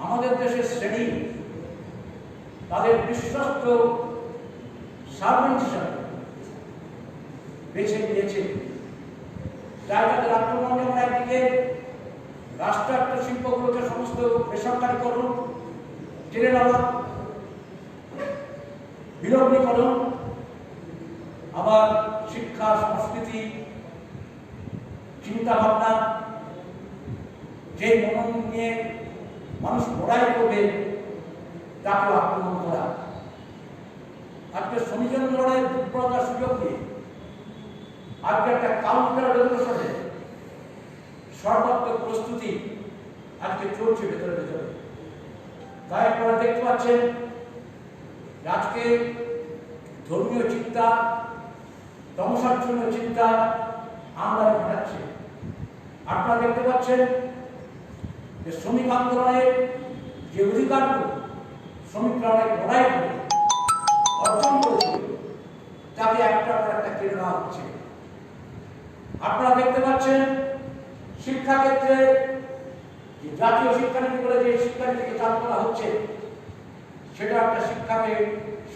S6: আমাদের দেশের শ্রেণী তাদের বিশ্বস্ত সার্ভেন্ট হিসাবে বেছে নিয়েছে। জায়গাদের আক্রমণ যেমন একদিকে রাষ্ট্রায়ত্ত শিল্পগুলোকে সমস্ত বেসরকারীকরণ, টেনে নেওয়া, বিলগ্নীকরণ, আবার শিক্ষা, সংস্কৃতি, চিন্তা ভাবনা, যে মনন নিয়ে মানুষ লড়াই করবে তাকে আক্রমণ করা। আজকে শ্রমিকের লড়াইয়ের দুর্বলতার সুযোগ নিয়ে আজকে একটা কাউন্টার রেভলিউশনের সর্বাত্মক প্রস্তুতি আজকে চলছে ভেতরে ভেতরে। তাই আপনারা দেখতে পাচ্ছেন আজকে ধর্মীয় চিন্তা, ধ্বংসাচ্ছন্ন চিন্তা আমরা ঘটাচ্ছে। আপনারা দেখতে পাচ্ছেন যে শ্রমিক আন্দোলনের যে অধিকারগুলো শ্রমিকরা অনেক লড়াই করে অর্জন করেছে তাকে একটা পর একটা কেড়ে নেওয়া হচ্ছে। আপনারা দেখতে পাচ্ছেন শিক্ষাক্ষেত্রে যে জাতীয় শিক্ষানীতি বলে যে শিক্ষানীতিকে চালু করা হচ্ছে সেটা একটা শিক্ষাকে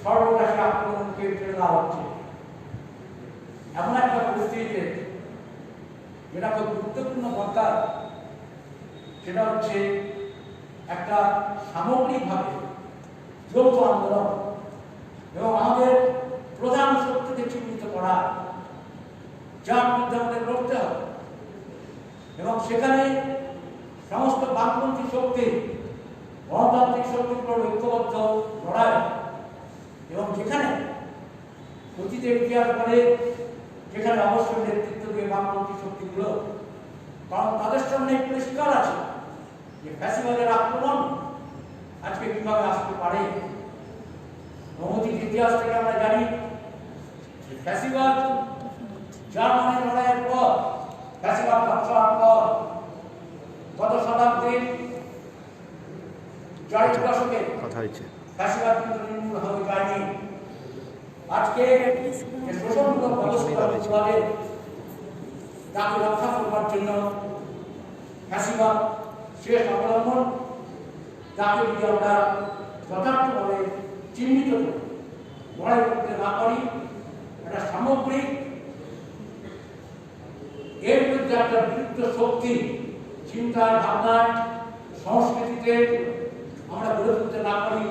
S6: সর্বনাশী আক্রমণকে কেড়ে নেওয়া হচ্ছে। এমন একটা পরিস্থিতিতে যেটা খুব গুরুত্বপূর্ণ দরকার, সেটা হচ্ছে একটা সামগ্রিকভাবে যৌথ আন্দোলন এবং আমাদের প্রধান শক্তিকে চিহ্নিত করা, যার মধ্যে আমাদের লড়তে হবে। এবং সেখানে সমস্ত বামপন্থী শক্তি, গণতান্ত্রিক শক্তিগুলোর ঐক্যবদ্ধ লড়াই, এবং যেখানে অতীতের ইতিহাস বলে যেখানে অবশ্যই নেতৃত্ব দিয়ে বামপন্থী শক্তিগুলো, কারণ তাদের সামনে পরিষ্কার আছে যে ফ্যাসিবাদের আক্রমণ আজকে কিভাবে আসতে পারে। অতীত ইতিহাস থেকে আমরা জানি যে ফ্যাসিবাদ জার্মানির লড়াইয়ের পর, ফ্যাসিবাদ ধ্বংস হওয়ার পর গত শতাব্দীর 40 দশকে ফ্যাসিবাদ কিন্তু নির্মূল হয়ে যায়নি। আজকে যে শোষণমূলক ব্যবস্থা তাকে রক্ষা করবার জন্য ফ্যাসিবাদ শেষ অবলম্বন, তাকে যদি আমরা যথার্থভাবে চিহ্নিত করি, লড়াই করতে না পারি, একটা সামগ্রিক এর বিরুদ্ধে একটা বিরুদ্ধ শক্তি চিন্তায়, ভাবনায়, সংস্কৃতিতে, আমরা গড়ে তুলতে না পারি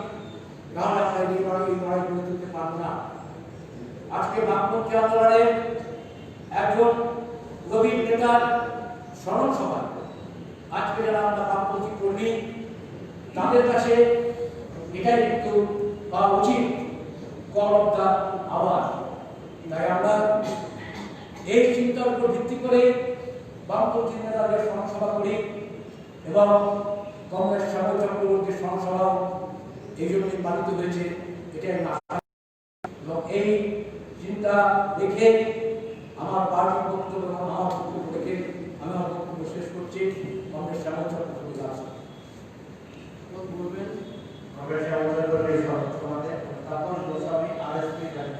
S6: তাহলে আমরা এই লড়াই গড়ে তুলতে পারবো না। আজকে বামপন্থী আন্দোলনের একজন গভীর নেতার স্মরণ সভা, আজকে যারা আমরা বামপন্থী কর্মী তাদের কাছে এটাই কিন্তু পাওয়া উচিত, কল অফ দ্য আওয়ার। তাই আমরা এই চিন্তার উপর ভিত্তি করে বামপন্থী নেতাদের স্মরণসভা করি এবং কংগ্রেস শ্যামল চক্রবর্তীর স্মরণসভাও এই জন্যই পালিত হয়েছে, এটাই এবং এই চিন্তা রেখে আমার পার্টির বক্তব্য এবং আমার বক্তব্য রেখে আমি আমার বক্তব্য শেষ করছি। কংগ্রেস শ্যামল চক্রবর্তী আছে বলবেন,
S2: কংগ্রেস শ্যামল চক্রবর্তী সমাজে
S4: তারপর গোস্বামী আরএসপি জানেন।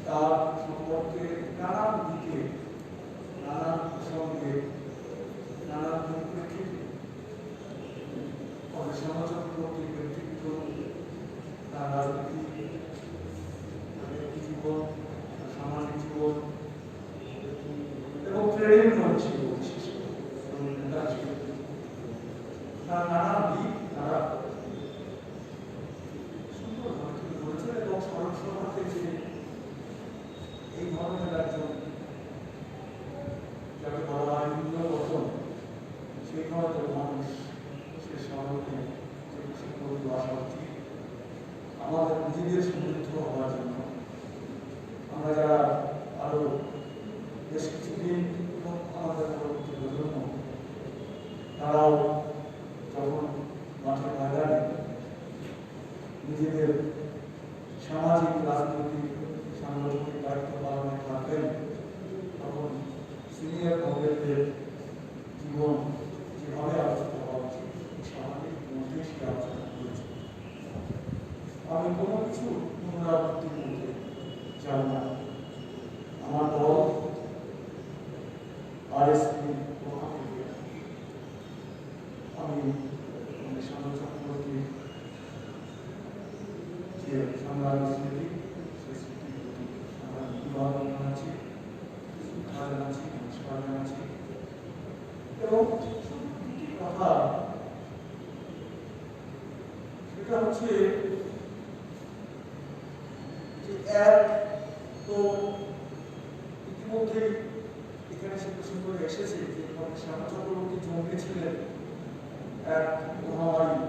S5: তার সম্পর্কে নানান দিকে, নানান প্রসঙ্গে, নানান পরিপ্রেক্ষিতে শ্যামল চক্রবর্তীর ব্যক্তিত্ব, তার রাজনীতি, জীবন, সামাজিক জীবন এবং ট্রেডিং ছিল বিশেষ করে তার নানান দিক তারা সুন্দরভাবে তুলে ধরেছেন এবং স্মরণ সভাতে যে এই ধরনের একজন যাকে বলা হয় মূল্যবর্তন, সেই ধরনের মানুষ সে স্মরণে আসা উচিত আমাদের নিজেদের সমৃদ্ধ হওয়ার জন্য। আমরা যারা আরো বেশ কিছুদিন আমাদের পরবর্তী প্রজন্ম তারাও যখন মাঠে ময়দানে নিজেদের সামাজিক, রাজনৈতিক, সাংগঠনিক দায়িত্ব পালনে থাকবেন, তখন সিনিয়র কংগ্রেসের জীবন যেভাবে আলোচিত হওয়া উচিত স্বাভাবিক মধ্যেই সে আলোচনা করেছে। আমি কোনো কিছু পুনরাবৃত্তির মধ্যে যাব না। আমার দল আরএসপির পক্ষ থেকে আমি শ্যামল চক্রবর্তীর যে সংগ্রামী স্মৃতি, সেই স্মৃতির প্রতি আমরা অভিবাদন জানাচ্ছি, শ্রদ্ধা জানাচ্ছি, নমস্কার জানাচ্ছি এবং একটি কথা, সেটা হচ্ছে যে এক তো ইতিমধ্যে এখানে সে প্রসঙ্গ এসেছে যে শ্যামল চক্রবর্তী জন্মেছিলেন এক মহামারী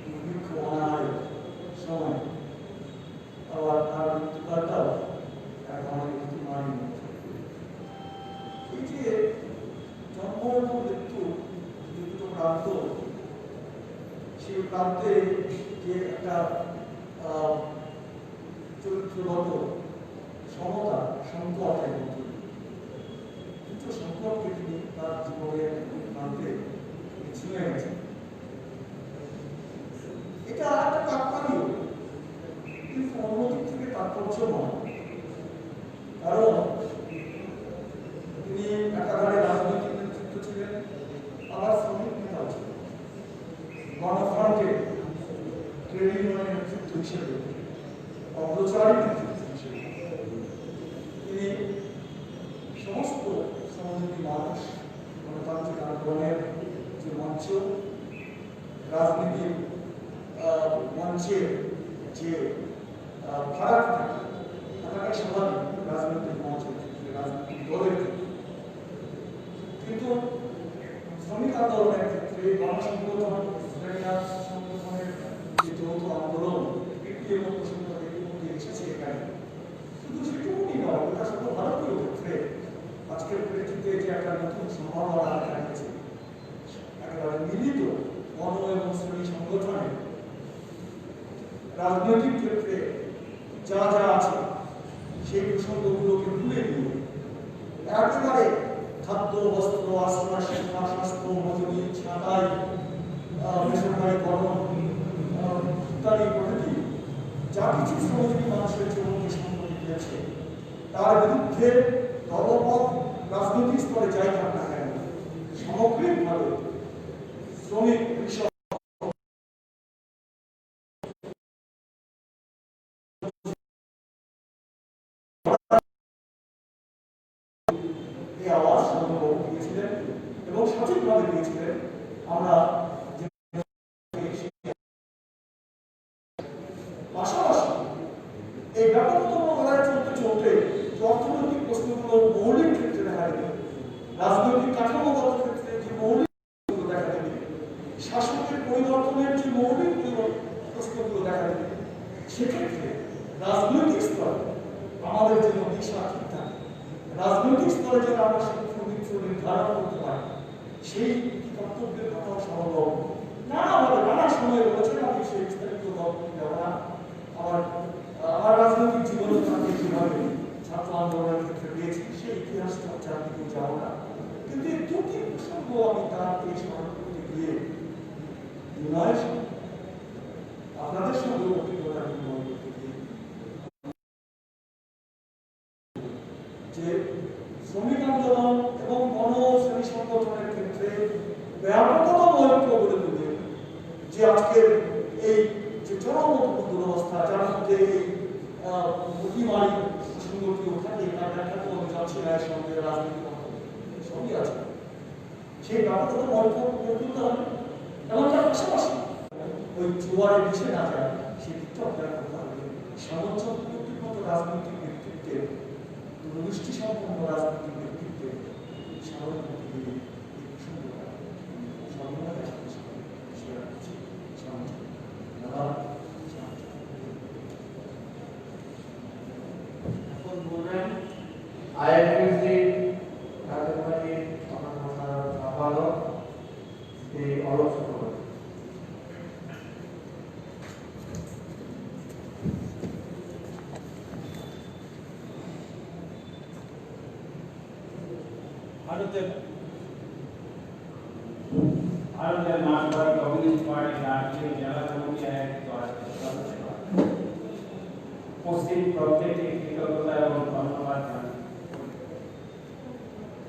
S5: দুর্ভিক্ষ অনাহারের সময়, আবার তার মৃত্যুকালটাও এক ধরনের মৃত্যুমারীর মধ্যে। এই যে জন্ম এবং মৃত্যু যে দুটো প্রান্ত, সেই প্রান্তে যে একটা চরিত্রগত সমতা সংকটের মধ্যে দুটো সংকটকে তিনি তার জীবনের প্রান্তে ছুঁয়ে গেছেন। এটা একটা তাৎপর্য, কিন্তু অন্যদিক থেকে তাৎপর্য নয়, কারণ তিনি একাধারে রাজনৈতিক নেতৃত্ব ছিলেন, আবার শ্রমিক নেতাও ছিলেন, গণফ্রন্টে ট্রেড ইউনিয়নের নেতৃত্ব হিসেবে, অগ্রচারী নেতৃত্ব হিসেবে তিনি সমস্ত শ্রমজীবী মানুষ, গণতান্ত্রিক আন্দোলনের যে মঞ্চ, রাজনীতির মঞ্চের যে ফারাক থাকাটাই স্বাভাবিক রাজনৈতিক মঞ্চের ক্ষেত্রে, রাজনৈতিক দলের ক্ষেত্রে, কিন্তু শ্রমিক আন্দোলনের ক্ষেত্রে গণসংগঠন, সংগঠনের যে যৌথ আন্দোলন ইতিমধ্যে এসেছে এখানে, শুধু সেটুকুনি নয়, ওটা শুধু ভারতীয় ক্ষেত্রে আজকের পরিস্থিতিতে যে একটা নতুন সম্ভাবনা দেখা গেছে, একেবারে মিলিত গণ এবং শ্রেণী সংগঠনে রাজনৈতিক ক্ষেত্রে যা যা আছে সেই প্রসঙ্গগুলোকে ভুলে দিয়ে একেবারে খাদ্য, বস্ত্র, আশ্রয়, শিক্ষা, স্বাস্থ্য, মজুরি, ছাঁটাই, বেসরকারিকরণ ইত্যাদি প্রভৃতি যা কিছু শ্রমজীবী মানুষের জীবনকে সম্পত্তি দিয়েছে তার বিরুদ্ধে দলমত রাজনৈতিক স্তরে যাই থাক না কেন সামগ্রিকভাবে শ্রমিক, কৃষক এই আওয়াজ শান্তবাবু দিয়েছিলেন এবং সঠিকভাবে দিয়েছিলেন। আমরা পাশাপাশি এই ব্যাপকতম লড়াই চলতে চলতে অর্থনৈতিক প্রশ্নগুলো মৌলিক ক্ষেত্রে দেখা দেবে, রাজনৈতিক কাঠামোগত ক্ষেত্রে যে মৌলিক দেখা দেবে, শাসকের পরিবর্তনের যে মৌলিক প্রশ্নগুলো দেখা দেবে, সেক্ষেত্রে রাজনৈতিক স্তরে আমাদের যেন দিশা ঠিক থাকে, রাজনৈতিক স্তরে যেন আমরা সুবিধা নির্ধারণ করতে পারি, সেই কর্তব্যের কথা সম্ভব নানাভাবে নানা সময় রয়েছে। আমি সেই বিস্তারিত দেওয়া না, আমার রাজনৈতিক জীবনে থাকে যেভাবে ছাত্র আন্দোলনের ক্ষেত্রে পেয়েছি সেই ইতিহাস চর্চার দিকে যাবো না, কিন্তু এই দুটি প্রসঙ্গ আমি তাকে স্মরণ করতে গিয়ে আপনাদের সঙ্গে অভিজ্ঞতা বিনিময় করতে গিয়ে যে শ্রমিক আন্দোলন এবং গণ শ্রেণী সংগঠনের ক্ষেত্রে ব্যাপকতম ঐক্য গড়ে তুলে যে আজকের এই যে চরম দুরবস্থা, যার মধ্যে এই অতিমারী প্রসঙ্গটিও থাকে, তার ব্যাখ্যা আমি যাচ্ছি না, এর সঙ্গে রাজনীতি সঙ্গে আছে, সেই ব্যাপকতম ঐক্য গড়ে তুলতে হবে এবং তার পাশাপাশি ওই জোয়ারে মিশে না যায় সেই দিকটা অধ্যয়ন করতে হবে। সামঞ্জস্যপূর্ণ রাজনৈতিক ব্যক্তিত্বে, দূরদৃষ্টি সম্পন্ন রাজনৈতিক ব্যক্তিত্বে স্বাভাবিক
S4: আইএনপিসি রাজনীতি সম্পাদক শ্রী অলোক চক্রবর্তী।
S7: ভারতের মার্কসবাদী কমিউনিস্ট পার্টি দার্জিলিং জেলা কমিটি পশ্চিম প্রত্যেকটি কৃতজ্ঞতা এবং ধন্যবাদ জানাই।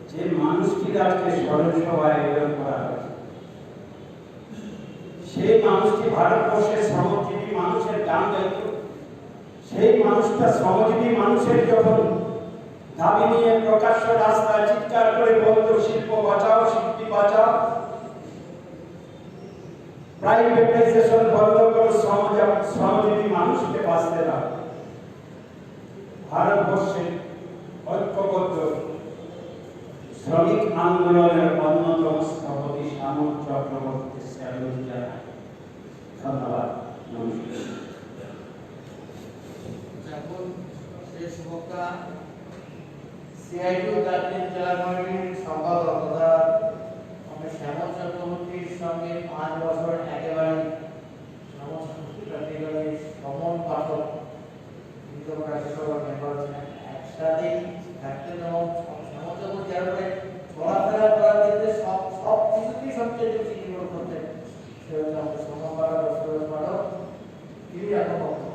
S7: যে মানুষটির আজকে স্মরণ সভায় আয়োজন করা হয়েছে সেই মানুষটি ভারতবর্ষের শ্রমজীবী মানুষের ডান দায়িত্ব। সেই মানুষটা শ্রমজীবী মানুষের যখন দাবি নিয়ে প্রকাশ্য রাস্তায় চিৎকার করে বলতো শিল্প বাঁচাও, শিল্পী বাঁচাও, প্রাইভেটাইজেশন বন্ধ করে শ্রমজীবী মানুষকে বাঁচতে দাও, ভারতবর্ষের ঐক্যবদ্ধ শ্রমিক আন্দোলনের অন্যতম স্থপতি শ্যামল চক্রবর্তী স্যালুট জানাই। ধন্যবাদ, নমস্কার।
S4: এখন শেষ বক্তা সিআইটিউ দার্জিলিং জেলা কমিটির সম্পাদক তথা শ্যামল চক্রবর্তীর সঙ্গে 5 বছর একেবারে সমন পাঠক একসাথেই থাকতেন এবং শ্যামল চক্রবর্তী যারা চলাফেরা করার ক্ষেত্রে সব কিছুতেই সবচেয়ে বেশি নির্ভর করতেন সে হচ্ছে আমাদের সমন পাঠক ও সুরজ পাঠক। তিনি এখন বক্তব্য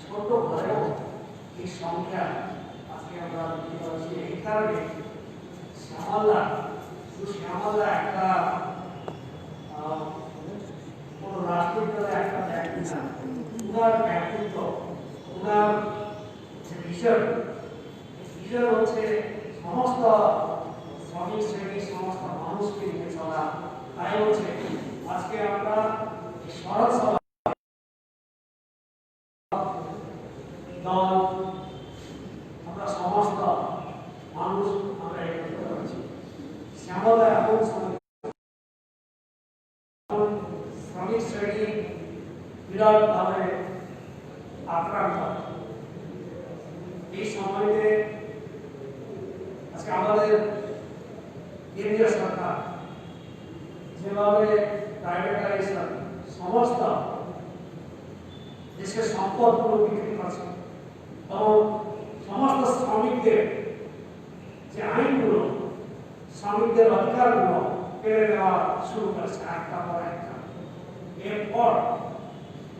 S4: ছোট হলেও এই সংখ্যা আজকে আমরা দেখতে পাচ্ছি। এই কারণে শ্যামলা একটা
S6: কোনো রাষ্ট্রীয় একটা ব্যক্তি না, ওনার ব্যক্তিত্ব, ওনার যে ভিশন হচ্ছে সমস্ত শ্রমিক শ্রেণী, সমস্ত মানুষকে নিয়ে চলা। তাই হচ্ছে আজকে আমরা শরৎ সভা দল, আমরা সমস্ত মানুষ আমরা একত্রিত হয়েছি। শ্যামলা এখন শ্রমিক শ্রেণী বিরাটভাবে আক্রান্ত। এই সময়তে আজকে আমাদের কেন্দ্রীয় সরকার যেভাবে প্রাইভেটাইজেশন, সমস্ত দেশের সম্পদগুলো বিক্রি করছে এবং সমস্ত শ্রমিকদের যে আইনগুলো, শ্রমিকদের অধিকারগুলো কেড়ে নেওয়া শুরু করেছে একটা পর একটা। এরপর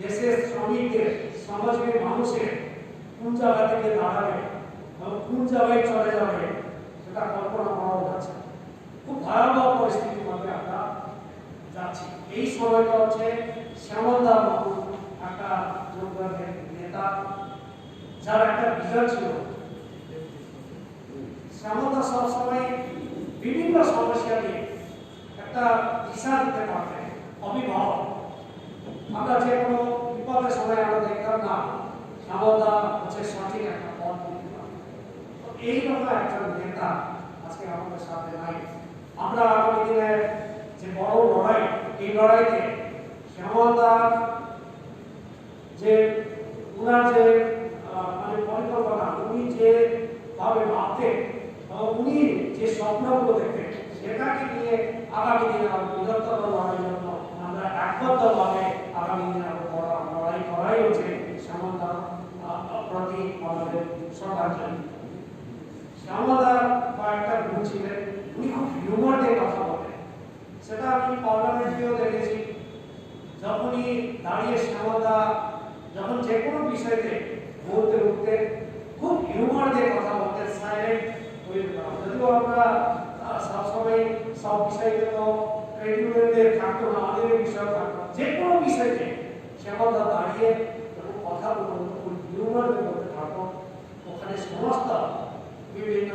S6: দেশের শ্রমিকদের, শ্রমজীবী মানুষের কোন জায়গা থেকে দাঁড়াবে এবং কোন জায়গায় চলে যাবে সেটা কল্পনা করা যাচ্ছে। খুব ভয়াবহ পরিস্থিতির মধ্যে আমরা যাচ্ছি। এই সময়টা হচ্ছে শ্যামলদা বাবু একটা যোগ্য নেতা, যার একটা ভিশন ছিল। শ্যামলদা সবসময় বিভিন্ন সমস্যা নিয়ে একটা দিশা দিতে পারতেন, অভিভাবক। আমরা যে কোনো বিপদের সময় আমরা দেখতাম না শ্যামলদা হচ্ছে সঠিক একটা পথ দিতে পারতেন। তো এইরকম একজন নেতা আজকে আমাদের সাথে নাই। আমরা আগামী দিনে যে বড় লড়াই, এই লড়াইতে শ্যামলদা যে উনার যে মানে পরিকল্পনা, উনি যে ভাবে ভাবতেন, উনি যে স্বপ্নগুলো দেখতেন, সেটাকে নিয়ে আগামী দিনে আরো বৃহত্তর লড়াইয়ের জন্য আমরা একবদ্ধভাবে আগামী দিনে আরো বড় লড়াই করাই হচ্ছে শ্যামলদার প্রতি আমাদের শ্রদ্ধাঞ্জলি। শ্যামলদার কয়েকটা গুণ ছিলেন, উনি খুব হিউমার দিয়ে কথা বলেন। সেটা আমি পার্লামেন্টেও দেখেছি। যখনই দাঁড়িয়ে শ্যামলদা যখন যে কোনো বিষয়তে বলতে উঠতেন, খুব হিউমার দিয়ে কথা বলতেন, সাইলেন্ট হয়ে যেতাম। যদিও আমরা সবসময় সব বিষয়তে তো ট্রেনিংদের থাকতো না, আমাদের বিষয় থাকতো। যে কোনো বিষয়তে শ্যামলদা দাঁড়িয়ে যখন কথা বলতো, খুব হিউমার দিয়ে বলতে থাকতো। ওখানে সমস্ত বিভিন্ন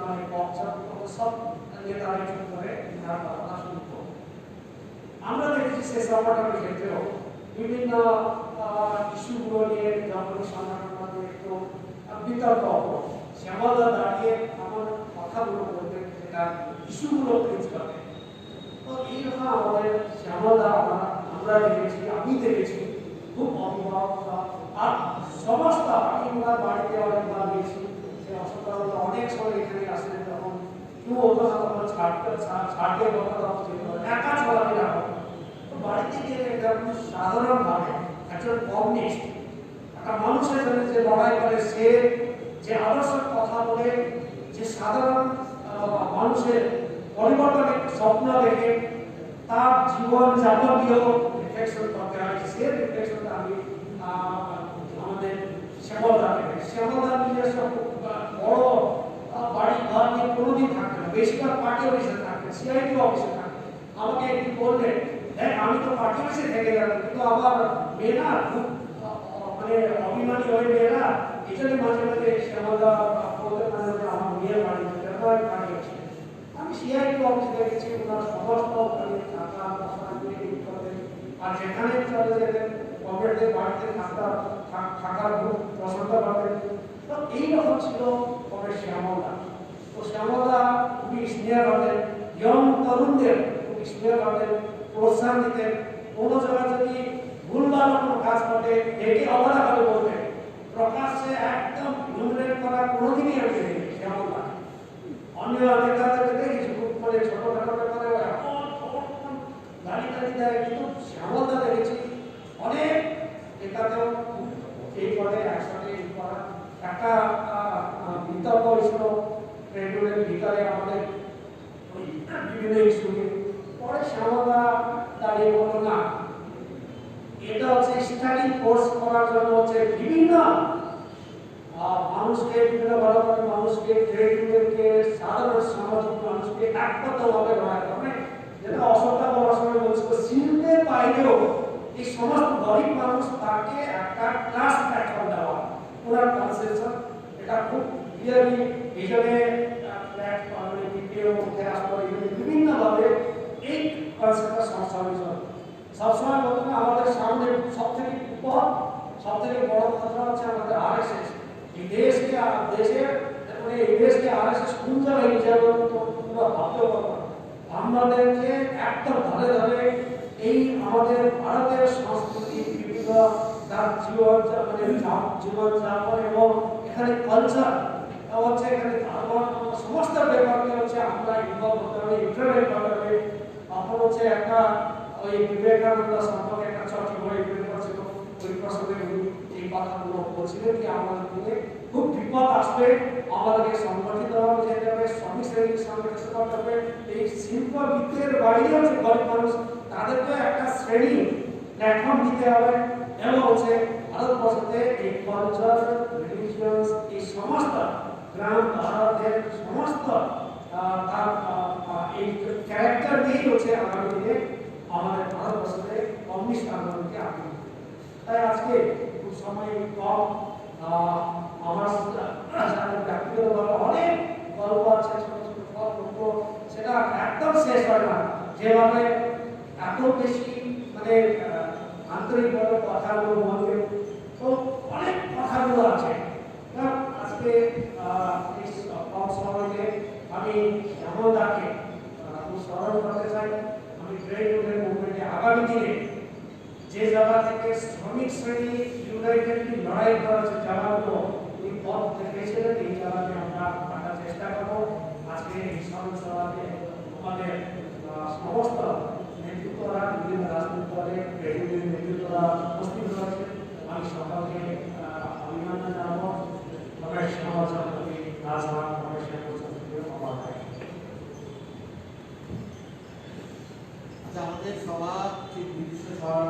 S6: মানে বক্তব্য সব নেতারা চুপ করে তার কথা শুনতো। আমরা দেখেছি সে সংগঠনের ক্ষেত্রেও বিভিন্ন ইস্যুগুলো নিয়ে যখন সংগঠনের মধ্যে একটু বিতর্ক হতো, শ্যামলদা দাঁড়িয়ে আমার কথাগুলো বলতেন, সেটা ইস্যুগুলো ফেস করতে। তো এইরকম আমাদের শ্যামলদা আমরা দেখেছি, আমি দেখেছি খুব অভিভাবক। আর সমস্ত আমি ওনার বাড়িতে অনেকবার গেছি, সে অসুবিধা অনেক সময় এখানে আসলেন, তখন কেউ হতো না, তখন ছাড়তে কথা ছিল, একা চলাফেরা হতো। বাড়িতে গিয়ে দেখলাম সাধারণভাবে একজন কমিউনিস্ট, একটা মানুষের জন্য যে লড়াই করে, সে যে আদর্শের কথা বলে, যে সাধারণ মানুষের পরিবর্তনের স্বপ্ন দেখে তার জীবন যাবতীয় রিফ্লেকশন করতে হয়। সে রিফ্লেকশনটা আমি আমাদের শ্যামলদার নিজস্ব বড় বাড়ি ঘর নিয়ে কোনোদিন থাকতেন না, বেশিরভাগ পার্টি অফিসে থাকতেন, সিআইটি অফিসে থাকতেন। আমাকে একদিন বললেন, দেখ আমি তো পার্টি অফিসে থেকে গেলাম, কিন্তু আমার মেয়েরা খুব মানে অভিমানী হয়ে মেয়েরা, এই জন্য মাঝে মাঝে শ্যামলদা বলতে পারে যে আমার মেয়ের বাড়ি পার্টি অফিসে। আমি সিআইটি অফিসে দেখেছি ওনার সমস্ত ওখানে থাকা বসা নিয়ে করতেন। আর যেখানে চলে যেতেন কমরেডদের বাড়িতে থাকার খুব পছন্দ করতেন। তো এইরকম ছিল কমরেড শ্যামলদা। তো শ্যামলদা খুবই স্নেহ করতেন, ইয়ং তরুণদের খুবই স্নেহ করতেন, প্রোৎসাহন দিতেন। কোনো জায়গায় যদি ভুলভাল কোনো কাজ করতে একে অবহেলা করে বলতেন, প্রকাশ্যে একদম হিউমিলেট করা কোনোদিনই আমি দেখিনি শ্যামলদা। অন্য নেতাদের দেখেছি খুব করে ছোটখাটো ব্যাপারে গাড়ি টাড়ি দেয়, কিন্তু শ্যামলদা দেখেছি অনেক নেতাদেরও এই করে একসাথে করা। একটা বিতর্ক হয়েছিল ট্রেডুলের ভিতরে আমাদের বিভিন্ন ইস্যু নিয়ে, পরে শ্যামলদা দাঁড়িয়ে বলল না, এটা হচ্ছে স্টাডি কোর্স করার জন্য হচ্ছে বিভিন্ন মানুষকে, বিভিন্ন ধরনের মানুষকে, ট্রেড ইউনিয়নকে, সাধারণ সামাজিক মানুষকে একবদ্ধভাবে লড়াই করবে। যেটা অসত্য বলার সময় বলছিল শিল্পের বাইরেও এই সমস্ত গরিব মানুষ তাকে একটা ক্লাস প্ল্যাটফর্ম দেওয়া ওনার কনসেপশন এটা খুব ক্লিয়ারলি এখানে প্ল্যাটফর্মে ভিডিও মধ্যে আসলে বিভিন্নভাবে এই কনসেপ্টটা সবসময় বলতে আমাদের সামনে সব থেকে বিপদ সব থেকে বড় কথা হচ্ছে আমাদের আরএসএস এই দেশকে আরএসএস কোন জায়গায় নিয়ে যাবে তোমরা ভাবতেও পারো না। আমাদেরকে একদম ধরে ধরে এই আমাদের ভারতের সংস্কৃতি বিভিন্ন তার জীবনযাপন এবং এখানে কালচার হচ্ছে এখানে সমস্ত ব্যাপারকে হচ্ছে আমরা ইনভলভ করতে হবে ইন্টারনেট করতে হবে। তখন হচ্ছে একটা ওই বিবেকানন্দ সম্পর্কে একটা চটি বই বের করছিল ওই প্রসঙ্গে এই কথাগুলো বলছিলেন কি আমাদের দিকে খুব বিপদ আসবে আমাদেরকে সংগঠিত হতে যেতে হবে শ্রমিক শ্রেণীকে সংগঠিত করতে হবে। এই শিল্পবিদ্যের বাইরে হচ্ছে গরিব মানুষ তাদেরকে একটা শ্রেণী প্ল্যাটফর্ম দিতে হবে এবং হচ্ছে ভারতবর্ষতে এই কালচার রিলিজিয়াস এই সমস্ত গ্রাম ভারতের সমস্ত এই ক্যারেক্টার দিয়েই হচ্ছে আগামী দিনে আমাদের ভারতবর্ষে কমিউনিস্ট আন্দোলনকে আগামী তাই আজকে খুব সময় কম আমার ব্যক্তিগতভাবে অনেক গল্প আছে ছোট ছোট গল্প সেটা একদম শেষ হয় না যেভাবে এত বেশি মানে আন্তরিকভাবে কথাগুলো বলবে তো অনেক কথাগুলো আছে আজকে কম সময়ে আমি এমন তাকে স্মরণ করতে চাই আমি ট্রেড ইউনিয়ন মুভমেন্টে আগামী দিনে যে জায়গা থেকে শ্রমিক শ্রেণী ইউনাইটেডলি লড়াই করার যে জায়গাগুলো এই পথ দেখেছিলেন এই জায়গাতে আমরা হাঁটার চেষ্টা করবো। আজকে এই সভাতে আমাদের সমস্ত নেতৃত্বরা বিভিন্ন রাজনৈতিক দলের নেতৃত্বরা উপস্থিত রয়েছে আমি সকলকে অভিনন্দন জানাবো। রমেশ সমাজপতি রাজভাগ রমেশের
S4: আমাদের সভা ঠিক নির্দিষ্ট সভা